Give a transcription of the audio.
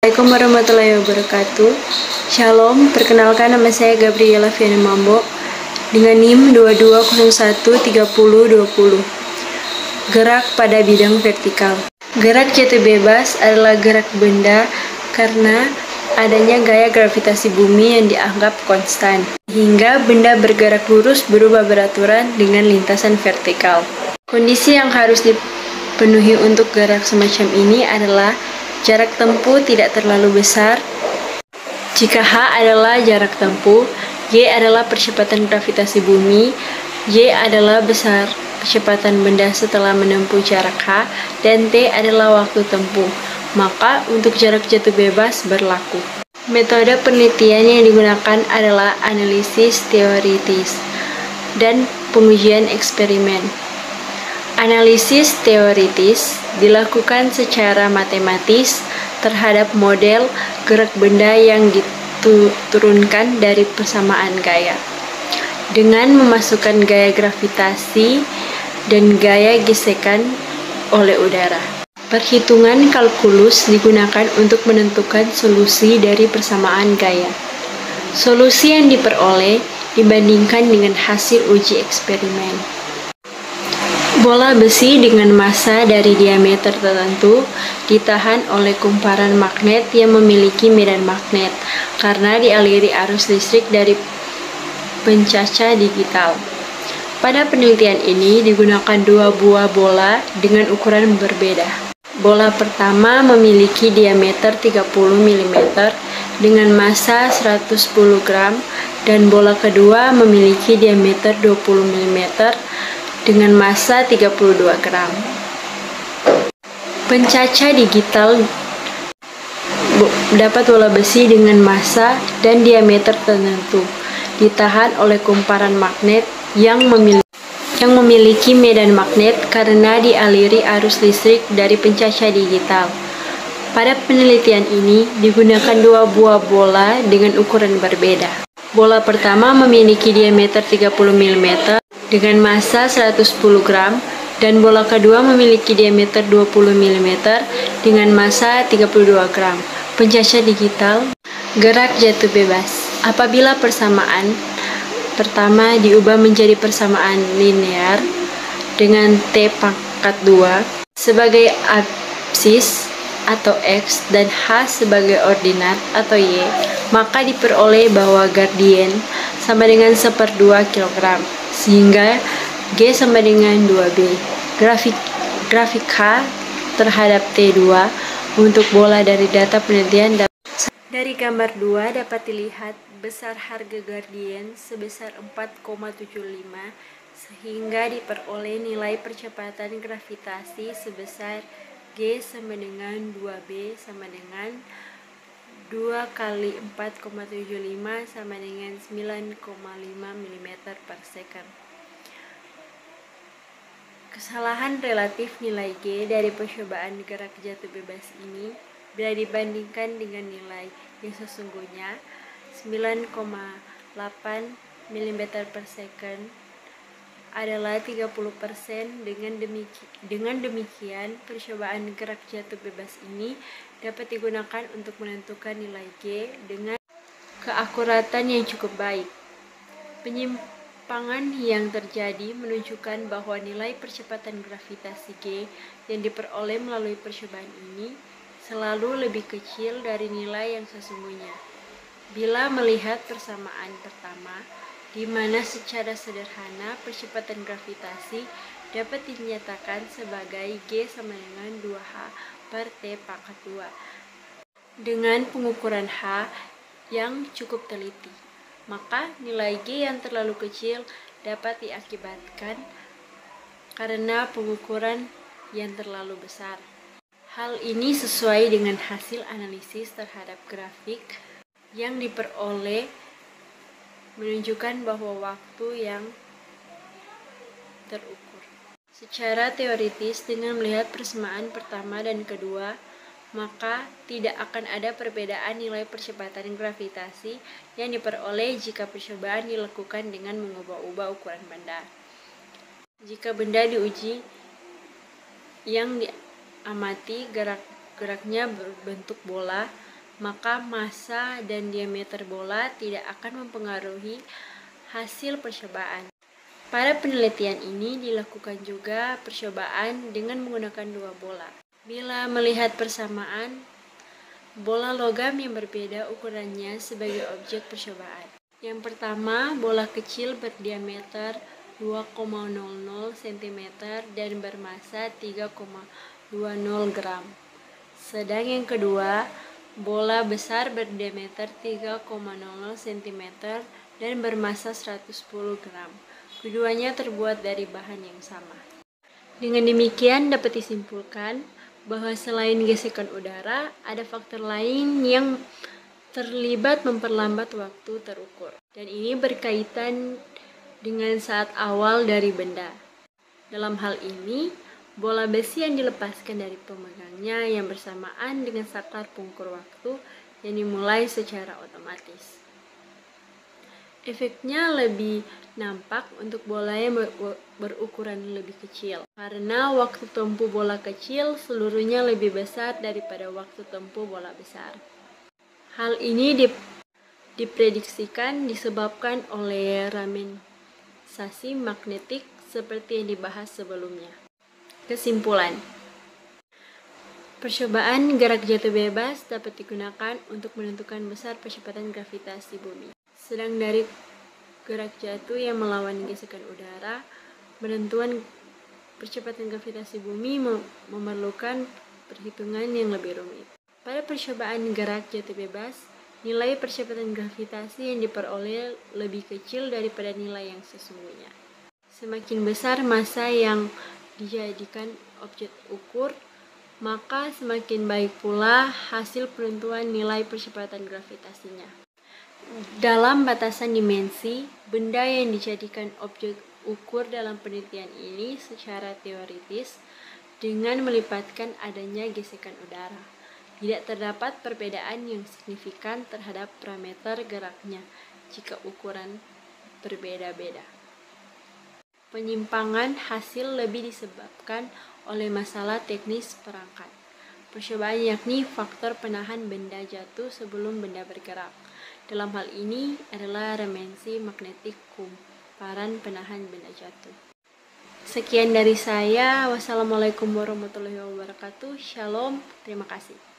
Assalamualaikum warahmatullahi wabarakatuh. Shalom, perkenalkan nama saya Gabriela Viana Mambo dengan NIM 22013020. Gerak pada bidang vertikal. Gerak jatuh bebas adalah gerak benda karena adanya gaya gravitasi bumi yang dianggap konstan, hingga benda bergerak lurus berubah beraturan dengan lintasan vertikal. Kondisi yang harus dipenuhi untuk gerak semacam ini adalah jarak tempuh tidak terlalu besar. Jika H adalah jarak tempuh, Y adalah percepatan gravitasi bumi, Y adalah besar kecepatan benda setelah menempuh jarak H, dan T adalah waktu tempuh. Maka untuk jarak jatuh bebas berlaku. Metode penelitian yang digunakan adalah analisis teoritis dan pengujian eksperimen. Analisis teoritis dilakukan secara matematis terhadap model gerak benda yang diturunkan dari persamaan gaya, dengan memasukkan gaya gravitasi dan gaya gesekan oleh udara. Perhitungan kalkulus digunakan untuk menentukan solusi dari persamaan gaya. Solusi yang diperoleh dibandingkan dengan hasil uji eksperimen. Bola besi dengan massa dari diameter tertentu ditahan oleh kumparan magnet yang memiliki medan magnet karena dialiri arus listrik dari pencaca digital. Pada penelitian ini digunakan dua buah bola dengan ukuran berbeda. Bola pertama memiliki diameter 30 mm dengan massa 110 gram dan bola kedua memiliki diameter 20 mm dengan massa 32 gram. Pencaca digital dapat bola besi dengan massa dan diameter tertentu ditahan oleh kumparan magnet yang memiliki medan magnet karena dialiri arus listrik dari pencaca digital. Pada penelitian ini digunakan dua buah bola dengan ukuran berbeda. Bola pertama memiliki diameter 30 mm dengan massa 110 gram dan bola kedua memiliki diameter 20 mm dengan massa 32 gram. Pencaca digital. Gerak jatuh bebas. Apabila persamaan pertama diubah menjadi persamaan linear dengan T pangkat 2 sebagai absis atau X dan H sebagai ordinat atau Y, maka diperoleh bahwa gradien sama dengan 1/2 kg, sehingga G sama dengan 2B. Grafik H terhadap T2 untuk bola dari data penelitian dari gambar 2 dapat dilihat besar harga gradien sebesar 4,75 sehingga diperoleh nilai percepatan gravitasi sebesar G sama dengan 2B sama dengan 2 kali 4,75 sama dengan 9,5 mm per second. Kesalahan relatif nilai G dari percobaan gerak jatuh bebas ini bila dibandingkan dengan nilai yang sesungguhnya 9,8 mm per second adalah 30%. Dengan demikian, percobaan gerak jatuh bebas ini dapat digunakan untuk menentukan nilai G dengan keakuratan yang cukup baik. Penyimpangan yang terjadi menunjukkan bahwa nilai percepatan gravitasi G yang diperoleh melalui percobaan ini selalu lebih kecil dari nilai yang sesungguhnya. Bila melihat persamaan pertama, di mana secara sederhana percepatan gravitasi dapat dinyatakan sebagai G sama dengan 2H per T pangkat 2 dengan pengukuran H yang cukup teliti, maka nilai G yang terlalu kecil dapat diakibatkan karena pengukuran yang terlalu besar. Hal ini sesuai dengan hasil analisis terhadap grafik yang diperoleh menunjukkan bahwa waktu yang terukur. Secara teoritis, dengan melihat persamaan pertama dan kedua, maka tidak akan ada perbedaan nilai percepatan gravitasi yang diperoleh jika percobaan dilakukan dengan mengubah-ubah ukuran benda. Jika benda diuji yang diamati geraknya berbentuk bola, maka massa dan diameter bola tidak akan mempengaruhi hasil percobaan. Pada penelitian ini dilakukan juga percobaan dengan menggunakan dua bola. Bila melihat persamaan, bola logam yang berbeda ukurannya sebagai objek percobaan. Yang pertama, bola kecil berdiameter 2,00 cm dan bermassa 3,20 gram. Sedang yang kedua, bola besar berdiameter 3,00 cm dan bermassa 110 gram. Keduanya terbuat dari bahan yang sama. Dengan demikian dapat disimpulkan bahwa selain gesekan udara, ada faktor lain yang terlibat memperlambat waktu terukur. Dan ini berkaitan dengan saat awal dari benda. Dalam hal ini, bola besi yang dilepaskan dari pemegangnya yang bersamaan dengan saklar pungkur waktu yang dimulai secara otomatis. Efeknya lebih nampak untuk bola yang berukuran lebih kecil, karena waktu tempuh bola kecil seluruhnya lebih besar daripada waktu tempuh bola besar. Hal ini diprediksikan disebabkan oleh ramanisasi magnetik seperti yang dibahas sebelumnya. Kesimpulan, percobaan gerak jatuh bebas dapat digunakan untuk menentukan besar percepatan gravitasi bumi. Sedang dari gerak jatuh yang melawan gesekan udara, penentuan percepatan gravitasi bumi memerlukan perhitungan yang lebih rumit. Pada percobaan gerak jatuh bebas, nilai percepatan gravitasi yang diperoleh lebih kecil daripada nilai yang sesungguhnya. Semakin besar massa yang dijadikan objek ukur, maka semakin baik pula hasil penentuan nilai percepatan gravitasinya. Dalam batasan dimensi, benda yang dijadikan objek ukur dalam penelitian ini secara teoritis dengan melibatkan adanya gesekan udara. Tidak terdapat perbedaan yang signifikan terhadap parameter geraknya jika ukuran berbeda-beda. Penyimpangan hasil lebih disebabkan oleh masalah teknis perangkat. Percobaan yakni faktor penahan benda jatuh sebelum benda bergerak. Dalam hal ini adalah ramanisasi magnetik kumparan penahan benda jatuh. Sekian dari saya. Wassalamualaikum warahmatullahi wabarakatuh. Shalom. Terima kasih.